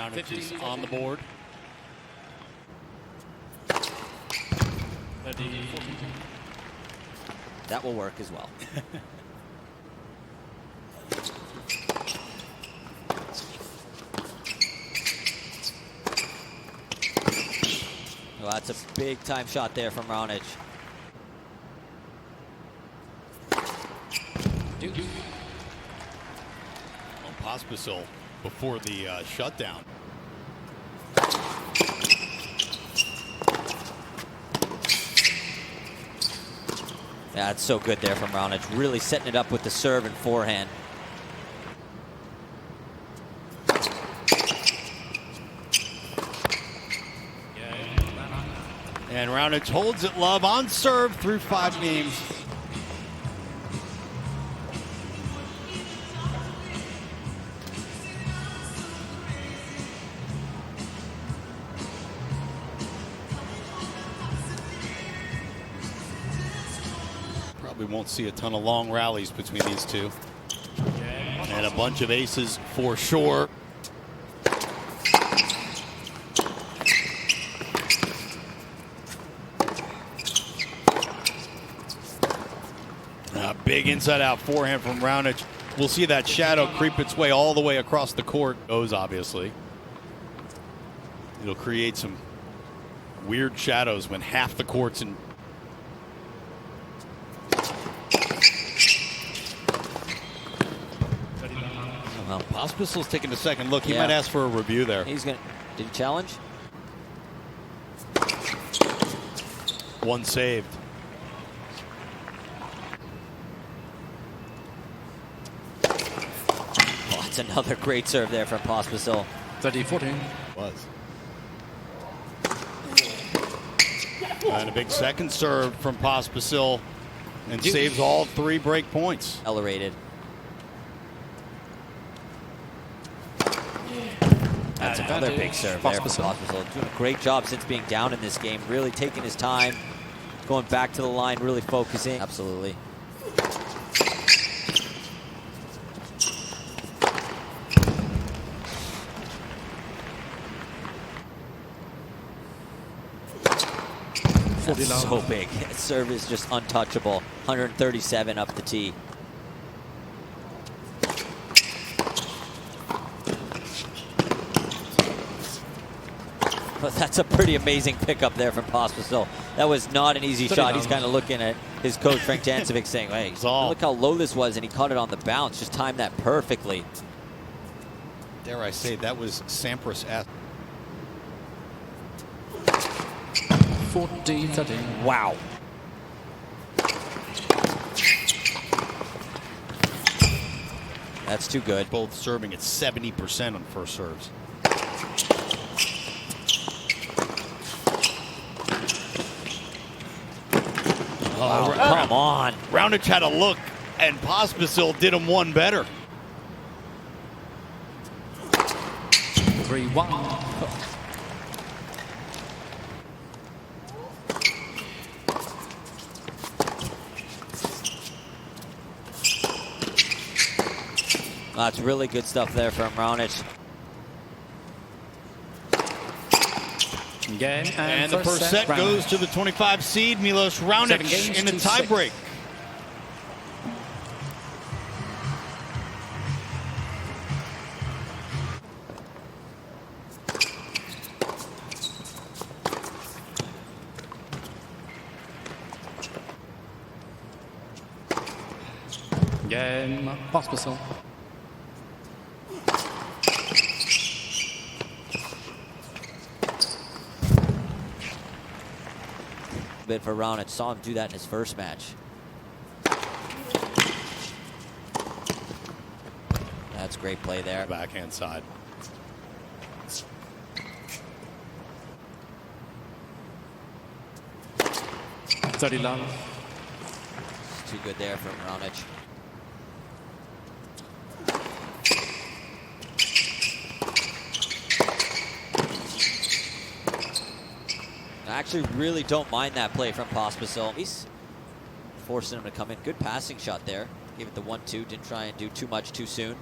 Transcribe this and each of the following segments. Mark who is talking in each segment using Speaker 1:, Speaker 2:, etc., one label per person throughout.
Speaker 1: Raonic is on the board.
Speaker 2: That will work as well. Well, that's a big time shot there from Raonic.
Speaker 1: Pospisil before the shutdown.
Speaker 2: Yeah, it's so good there from Raonic. Really setting it up with the serve and forehand.
Speaker 1: And Raonic holds it love on serve through 5 games. Probably won't see a ton of long rallies between these two. And a bunch of aces for sure. Big inside-out forehand from Raonic. We'll see that shadow creep its way all the way across the court. Goes, obviously. It'll create some weird shadows when half the court's in. Well, Pospisil's taking a second look. He might ask for a review there.
Speaker 2: He's gonna. Did he challenge?
Speaker 1: One saved.
Speaker 2: That's another great serve there from Pospisil.
Speaker 3: 30-14.
Speaker 1: Was. And a big second serve from Pospisil and saves all 3 break points.
Speaker 2: Accelerated. That's another big serve there from Pospisil. Doing a great job since being down in this game. Really taking his time. Going back to the line, really focusing. Absolutely. That's so big. His serve is just untouchable. 137 up the tee. But that's a pretty amazing pickup there from Pospisil. That was not an easy shot. He's kind of looking at his coach, Frank Dancevic, saying, hey, look how low this was, and he caught it on the bounce. Just timed that perfectly.
Speaker 1: Dare I say, that was Sampras-esque.
Speaker 3: 40-13.
Speaker 2: Wow. That's too good.
Speaker 1: Both serving at 70% on first serves.
Speaker 2: Oh, come on.
Speaker 1: Raonic had a look, and Pospisil did him one better.
Speaker 3: 3-1.
Speaker 2: That's really good stuff there from Raonic.
Speaker 3: Game
Speaker 1: and the first set goes to the 25 seed, Milos Raonic, in a tiebreak.
Speaker 3: Game, Pospisil.
Speaker 2: Bit for Raonic. Saw him do that in his first match. That's great play there.
Speaker 1: Backhand side.
Speaker 3: Too
Speaker 2: good there from Raonic. I actually really don't mind that play from Pospisil. He's forcing him to come in. Good passing shot there. Gave it the 1-2. Didn't try and do too much too soon.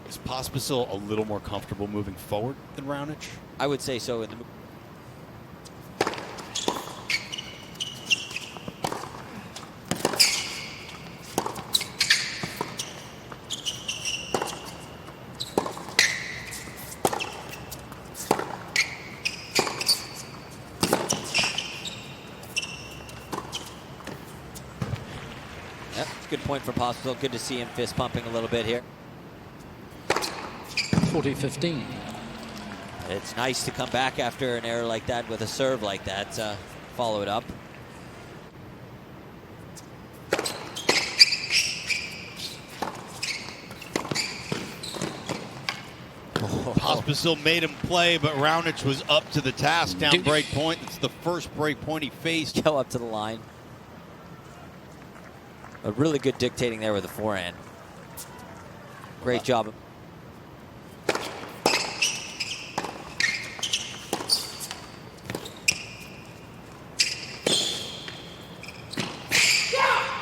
Speaker 1: Is Pospisil a little more comfortable moving forward than Raonic?
Speaker 2: I would say so. In the Yep, good point for Pospisil. Good to see him fist pumping a little bit here.
Speaker 3: 40-15.
Speaker 2: It's nice to come back after an error like that with a serve like that. Follow it up.
Speaker 1: Pospisil made him play, but Raonic was up to the task down break point. It's the first break point he faced.
Speaker 2: Go up to the line. A really good dictating there with the forehand. Great job.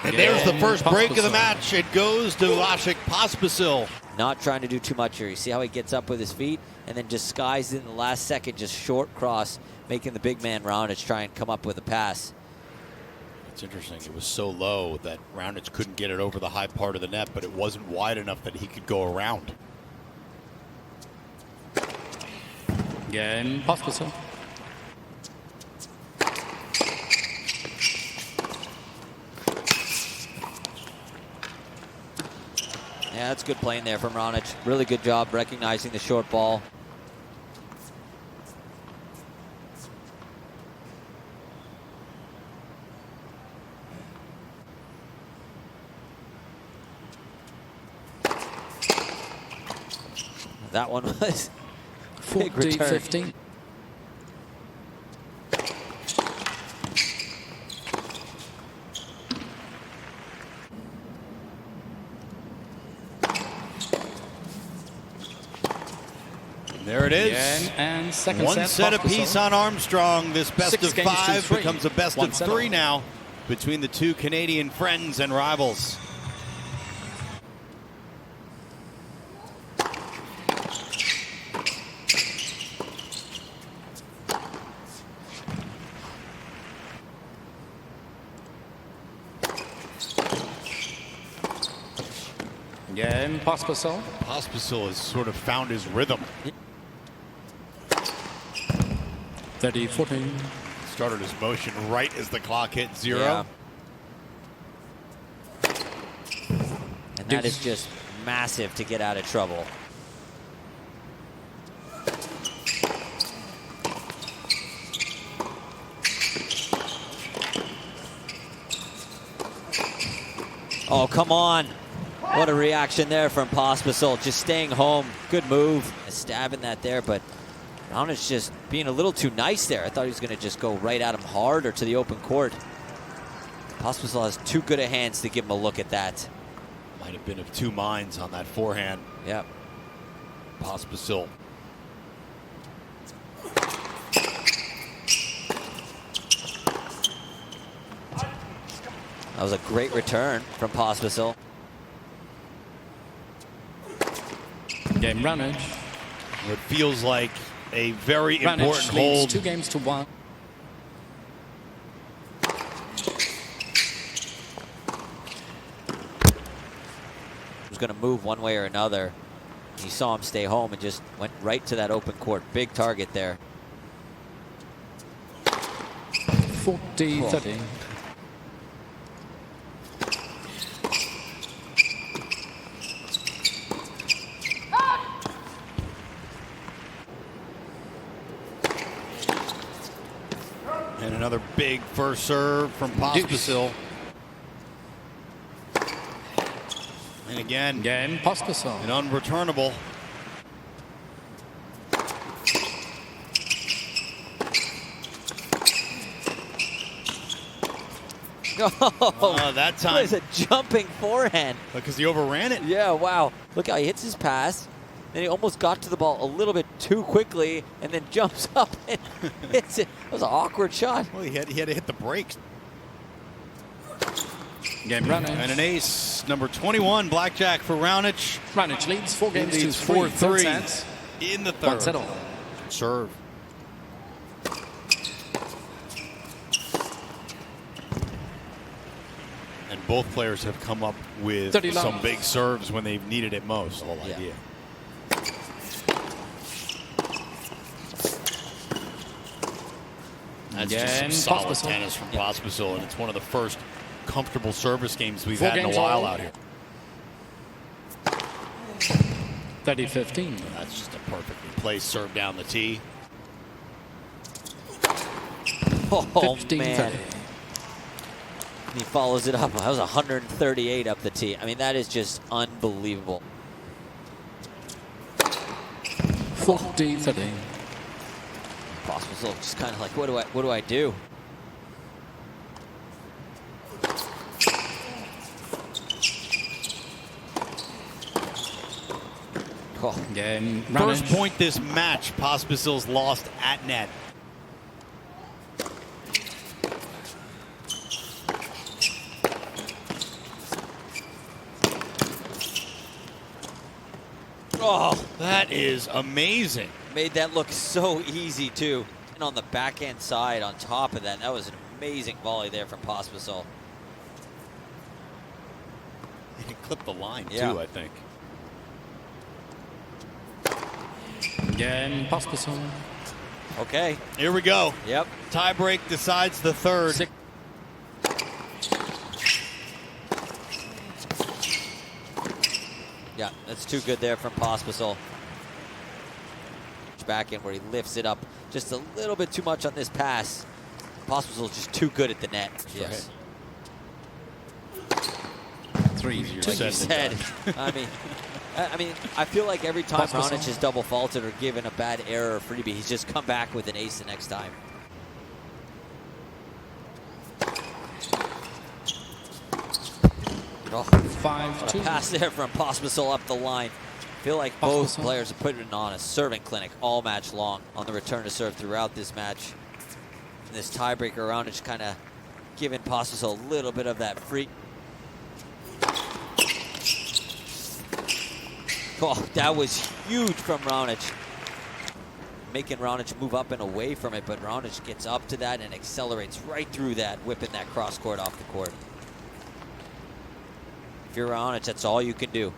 Speaker 1: And there's the first break of the match. It goes to Vasek Pospisil.
Speaker 2: Not trying to do too much here. You see how he gets up with his feet and then disguised in the last second, just short cross, making the big man Raonic try and come up with a pass.
Speaker 1: It's interesting. It was so low that Raonic couldn't get it over the high part of the net, but it wasn't wide enough that he could go around.
Speaker 3: Game, Pospisil.
Speaker 2: Yeah, that's good playing there from Raonic. Really good job recognizing the short ball. That one was big return.
Speaker 3: 40-15.
Speaker 1: There it is.
Speaker 3: And second
Speaker 1: One set apiece on Armstrong. This best
Speaker 3: 6
Speaker 1: of
Speaker 3: games to
Speaker 1: 5
Speaker 3: 3.
Speaker 1: becomes a best
Speaker 3: One
Speaker 1: of
Speaker 3: set
Speaker 1: 3
Speaker 3: all.
Speaker 1: now between the two Canadian friends and rivals.
Speaker 3: Game, Pospisil.
Speaker 1: Pospisil has sort of found his rhythm.
Speaker 3: 30-14.
Speaker 1: Started his motion right as the clock hit 0.
Speaker 2: Yeah. And that is just massive to get out of trouble. Oh, come on. What a reaction there from Pospisil. Just staying home. Good move. Stabbing that there, but Raonic's just being a little too nice there. I thought he was going to just go right at him hard or to the open court. Pospisil has too good a hands to give him a look at that.
Speaker 1: Might have been of two minds on that forehand.
Speaker 2: Yep.
Speaker 1: Pospisil.
Speaker 2: That was a great return from Pospisil.
Speaker 3: Game, Raonic.
Speaker 1: It feels like a very
Speaker 3: Raonic
Speaker 1: important
Speaker 3: leads
Speaker 1: hold.
Speaker 3: 2 games to 1.
Speaker 2: Was going to move one way or another. He saw him stay home and just went right to that open court. Big target there.
Speaker 3: 40-30.
Speaker 1: And another big first serve from Pospisil. And again,
Speaker 3: Game, Pospisil.
Speaker 1: an unreturnable. That time.
Speaker 2: It was a jumping forehand.
Speaker 1: Because he overran it.
Speaker 2: Yeah, wow. Look how he hits his pass. Then he almost got to the ball a little bit too quickly and then jumps up and hits it. That was an awkward shot.
Speaker 1: Well, he had to hit the brakes.
Speaker 3: Game Raonic.
Speaker 1: And an ace, number 21, blackjack for Raonic.
Speaker 3: Raonic leads 4 games to
Speaker 1: Leads
Speaker 3: 3.
Speaker 1: 4-3 in the third.
Speaker 3: 1-0.
Speaker 1: Serve. And both players have come up with
Speaker 3: 30 love.
Speaker 1: some big serves when they've needed it most. The whole
Speaker 2: Yeah.
Speaker 1: idea. That's just some
Speaker 3: Again,
Speaker 1: solid
Speaker 3: Pospisil.
Speaker 1: tennis from Pospisil, and it's one of the first comfortable service games we've
Speaker 3: 4
Speaker 1: had in a
Speaker 3: games
Speaker 1: while
Speaker 3: all.
Speaker 1: out here.
Speaker 3: 30-15.
Speaker 1: That's just a perfectly placed serve down the tee.
Speaker 2: Oh,
Speaker 3: 15-30.
Speaker 2: man. He follows it up. That was 138 up the tee. I mean, that is just unbelievable.
Speaker 3: 40-30.
Speaker 2: Pospisil just kind of like, what do I do? Oh,
Speaker 3: Game
Speaker 1: First
Speaker 3: Raonic.
Speaker 1: point this match, Pospisil's lost at net.
Speaker 2: oh,
Speaker 1: That is amazing.
Speaker 2: made that look so easy too. And on the backhand side, on top of that, that was an amazing volley there from Pospisil.
Speaker 1: He clipped the line
Speaker 2: Yeah.
Speaker 1: too, I think.
Speaker 3: Game Pospisil.
Speaker 2: Okay.
Speaker 1: Here we go.
Speaker 2: Yep.
Speaker 1: Tie break decides the third.
Speaker 3: 6.
Speaker 2: Yeah, that's too good there from Pospisil. Back in where he lifts it up just a little bit too much on this pass. Pospisil's just too good at the net. Yes.
Speaker 3: 3.
Speaker 1: Easier
Speaker 2: Like you
Speaker 1: said than
Speaker 2: said.
Speaker 1: done.
Speaker 2: I mean, I feel like every time
Speaker 3: Pospisil.
Speaker 2: Raonic has double faulted or given a bad error or freebie, he's just come back with an ace the next time. Oh, what a
Speaker 3: 5-2.
Speaker 2: pass there from Pospisil up the line. I feel like both
Speaker 3: Pospisil.
Speaker 2: players are putting on a serving clinic all match long on the return to serve throughout this match. And this tiebreaker, Raonic kind of giving Pospisil a little bit of that free. Oh, that was huge from Raonic. Making Raonic move up and away from it, but Raonic gets up to that and accelerates right through that, whipping that cross court off the court. If you're Raonic, that's all you can do.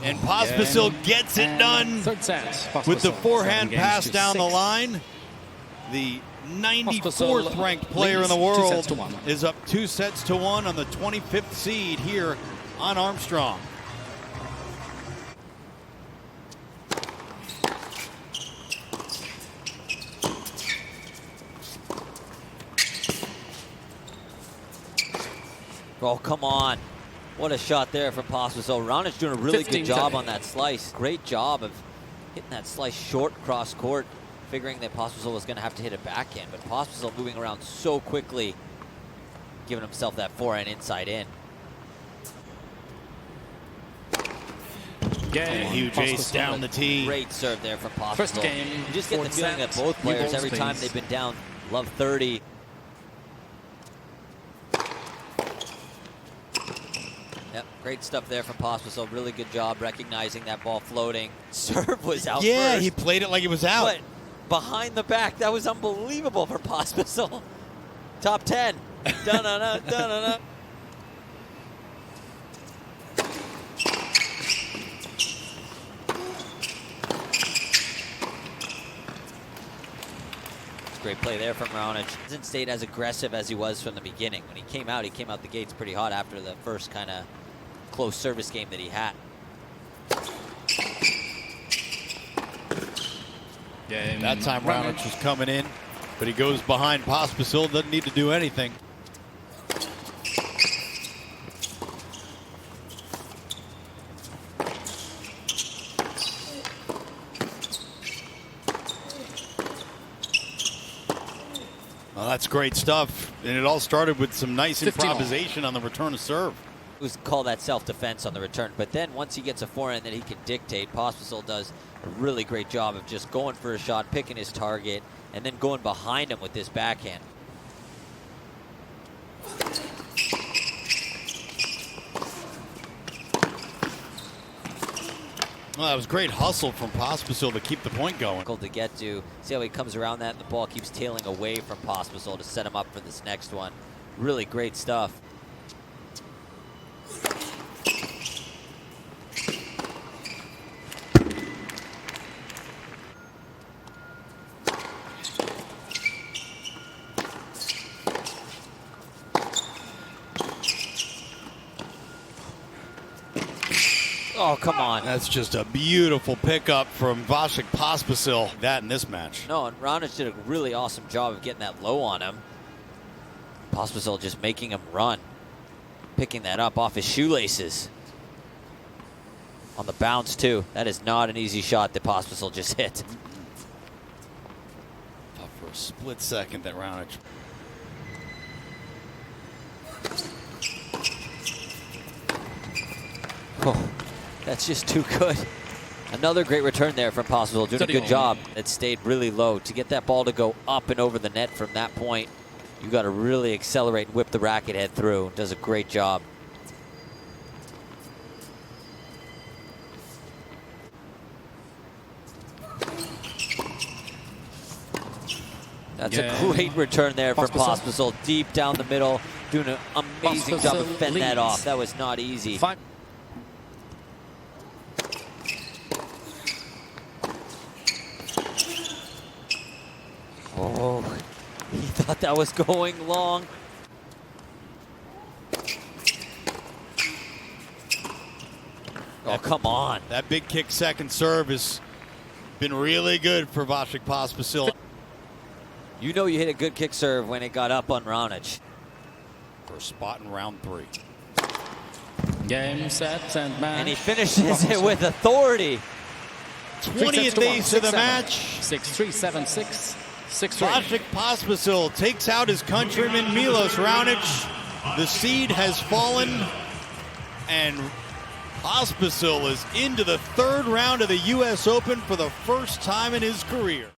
Speaker 1: And Pospisil gets it done
Speaker 3: Third set.
Speaker 1: with the
Speaker 3: Pospisil.
Speaker 1: forehand
Speaker 3: 7 games
Speaker 1: pass
Speaker 3: to
Speaker 1: down the
Speaker 3: 6.
Speaker 1: line. The 94th
Speaker 3: Pospisil
Speaker 1: ranked player in the
Speaker 3: leads 2
Speaker 1: world
Speaker 3: sets to 1.
Speaker 1: is up 2-1 on the 25th seed here on Armstrong.
Speaker 2: Oh, come on. What a shot there from Pospisil. Raonic doing a really good
Speaker 3: 15-30.
Speaker 2: job on that slice. Great job of hitting that slice short cross court, figuring that Pospisil was going to have to hit a backhand. But Pospisil moving around so quickly, giving himself that forehand inside in.
Speaker 1: And a
Speaker 3: Game.
Speaker 1: huge ace
Speaker 3: Pospisil.
Speaker 1: down the tee.
Speaker 2: Great serve there from Pospisil.
Speaker 3: First game,
Speaker 2: You just get the
Speaker 3: fourth
Speaker 2: feeling
Speaker 3: set.
Speaker 2: that both
Speaker 3: New
Speaker 2: players,
Speaker 3: balls,
Speaker 2: every time
Speaker 3: please.
Speaker 2: they've been down, love 30. Yep, great stuff there from Pospisil. Really good job recognizing that ball floating. Serve was out
Speaker 1: Yeah,
Speaker 2: first.
Speaker 1: he played it like it was out.
Speaker 2: But behind the back, that was unbelievable for Pospisil. Top 10. Da-na-na, da-na-na. Great play there from Raonic. Hasn't stayed as aggressive as he was from the beginning. When he came out the gates pretty hot after the first kind of close service game that he had.
Speaker 3: Game.
Speaker 1: That time Raonic was coming in, but he goes behind Pospisil, doesn't need to do anything. Well, that's great stuff. And it all started with some nice
Speaker 3: 15 all.
Speaker 1: improvisation on the return of serve.
Speaker 2: Call that self-defense on the return. But then once he gets a forehand that he can dictate, Pospisil does a really great job of just going for a shot, picking his target, and then going behind him with this backhand.
Speaker 1: Well, that was great hustle from Pospisil to keep the point going.
Speaker 2: To get to. See how he comes around that, and the ball keeps tailing away from Pospisil to set him up for this next one. Really great stuff. Oh, come on.
Speaker 1: That's just a beautiful pickup from Vasek Pospisil. That in this match.
Speaker 2: No, and Raonic did a really awesome job of getting that low on him. Pospisil just making him run. Picking that up off his shoelaces. On the bounce, too. That is not an easy shot that Pospisil just hit.
Speaker 1: Thought for a split second that Raonic.
Speaker 2: Oh. That's just too good. Another great return there from Pospisil, doing a good job. It stayed really low. To get that ball to go up and over the net from that point, you got to really accelerate and whip the racket head through. Does a great job. That's a great return there from Pospisil. Deep down the middle, doing an amazing job of fending that off. That was not easy. Oh, he thought that was going long. Oh, come on.
Speaker 1: That big kick second serve has been really good for Vasek Pospisil.
Speaker 2: You know you hit a good kick serve when it got up on Raonic.
Speaker 1: For a spot in round 3.
Speaker 3: Game, set, and match.
Speaker 2: And he finishes it with authority.
Speaker 1: 20th ace of the match.
Speaker 3: 6-3, 7-6. 6-3.
Speaker 1: Vasek Pospisil takes out his countryman Milos Raonic. The seed has fallen, and Pospisil is into the 3rd round of the U.S. Open for the first time in his career.